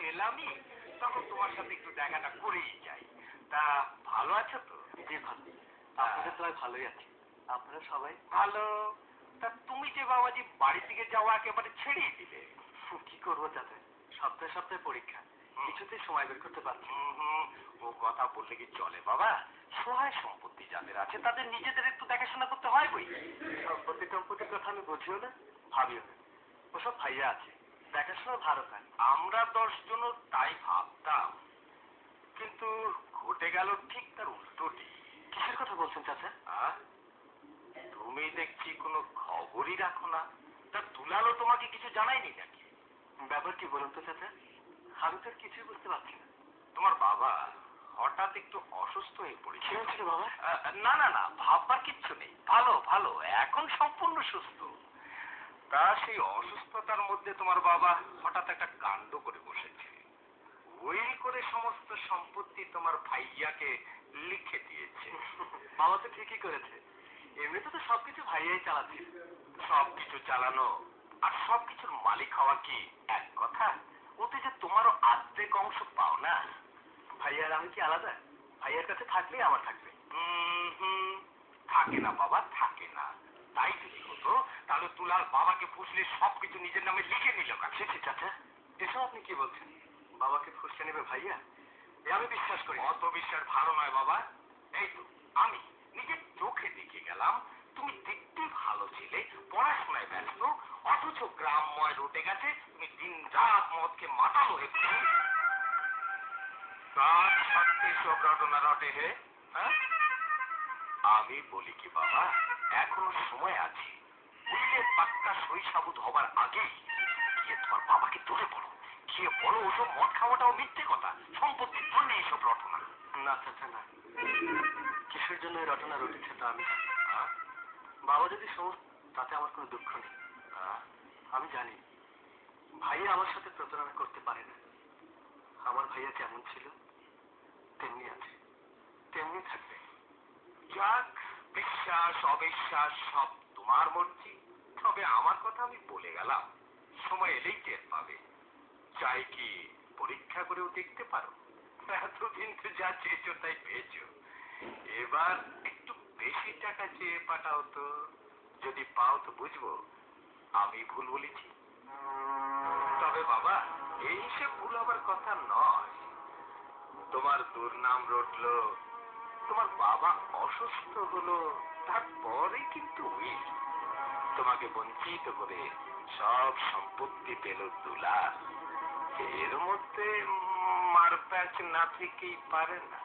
এলামই, তখন তোমার সাথে একটু দেখাটা করেই যাই। তা ভালো আছো তো? জি ভালো। আপনাদের তো ভালোই আছে। আপনারা সবাই ভালো। তা তুমি যে বাবাজি বাড়ি থেকে যাওয়া একেবারে ছেড়েই দিলে? কি করবো চাচা, সপ্তাহে সপ্তাহে পরীক্ষা, কিছুতেই সময় বের করতে পারছি না। ও কথা বললে কি চলে বাবা? সহায় সম্পত্তি যাদের আছে তাদের নিজেদের একটু দেখাশোনা করতে হয় বই। সম্পত্তি টম্পত্তির কথা আমি বুঝিও না, ভাবিও না। ওসব ভাইয়া আছে, দেখাশোনা ভালো পায়। আমরা 10 জন তাই ভাবতাম, কিন্তু ঘটে গেল ঠিক তার উল্টোটি। কিসের কথা বলছেন চাচা? তুমি দেখছি কোনো খবরই রাখো না। তা দুলালও তোমাকে কিছু জানায়নি নাকি? ব্যাপার কি বলুন তো চাচা, আমি তো আর কিছুই বুঝতে পারছি না। তোমার বাবা হঠাৎ একটু অসুস্থ হয়ে কি পড়েছিল। হয়েছিল বাবা? না না না, ভাববার কিচ্ছু নেই, ভালো ভালো, এখন সম্পূর্ণ সুস্থ। তা সেই অসুস্থতার মধ্যে তোমার বাবা হঠাৎ একটা কাণ্ড করে বসেছে। উইল করে সমস্ত সম্পত্তি তোমার ভাইয়াকে লিখে দিয়েছে। বাবা তো ঠিকই করেছে, এমনিতে তো সবকিছু ভাইয়াই চালাচ্ছে। সবকিছু চালানো আর সবকিছুর মালিক হওয়া কি এক কথা? ওতে যে তোমারও অর্ধেক অংশ পাও না। ভাইয়ার আমি কি আলাদা? ভাইয়ার কাছে থাকলেই আমার থাকবে। থাকে না বাবা, থাকে না। তাই যদি হতো তাহলে দুলাল বাবাকে ফুসলে সবকিছু নিজের নামে লিখে নিল। কাছে চাচা, এসব আপনি কি বলছেন? বাবাকে ফুসলে নেবে ভাইয়া? এ আমি বিশ্বাস করি। অত বিশ্বাস ভালো নয় বাবা। এই তো আমি নিজের চোখে দেখে গেলাম, তুমি দেখতে ভালো ছিলে, পড়াশোনায় ব্যস্ত, অথচ গ্রামময় রোটে গেছে তুমি দিন রাত মদকে মাতালো একটু। তার সত্যি সব রটনা রটে হে। আমি বলি কি বাবা, এখনো সময় আছে। উইলের পাক্কা সই সাবুত হবার আগেই গিয়ে তোমার বাবাকে ধরে বলো, গিয়ে বলো ওসব মদ খাওয়াটাও মিথ্যে কথা, সম্পত্তির জন্য এইসব রটনা। না চাচা না, কিসের জন্য এই রটনা রটেছে তা আমি জানি। বাবা যদি সমস্ত, তাতে আমার কোনো দুঃখ নেই। আমি জানি ভাইয়া আমার সাথে প্রতারণা করতে পারে না। আমার ভাইয়া যেমন ছিল তেমনি আছে, তেমনি থাকবে। যাক, বিশ্বাস অবিশ্বাস সব তোমার মর্জি। তবে আমার কথা আমি বলে গেলাম, সময় এলেই টের পাবে। চাই কি পরীক্ষা করেও দেখতে পারো। এতদিন তো যা চেয়েছো তাই পেয়েছো, এবার একটু বেশি টাকা চেয়ে পাঠাও তো। যদি পাও তো বুঝবো আমি ভুল বলেছি। তবে বাবা, এই সে ভুল হবার কথা নয়। তোমার দুর্নাম রটলো, তোমার বাবা অসুস্থ হলো, তারপরে কিন্তু উইল তোমাকে বঞ্চিত করে সব সম্পত্তি পেল দুলাল। এর মধ্যে মারপ্যাচ না থেকেই পারে না।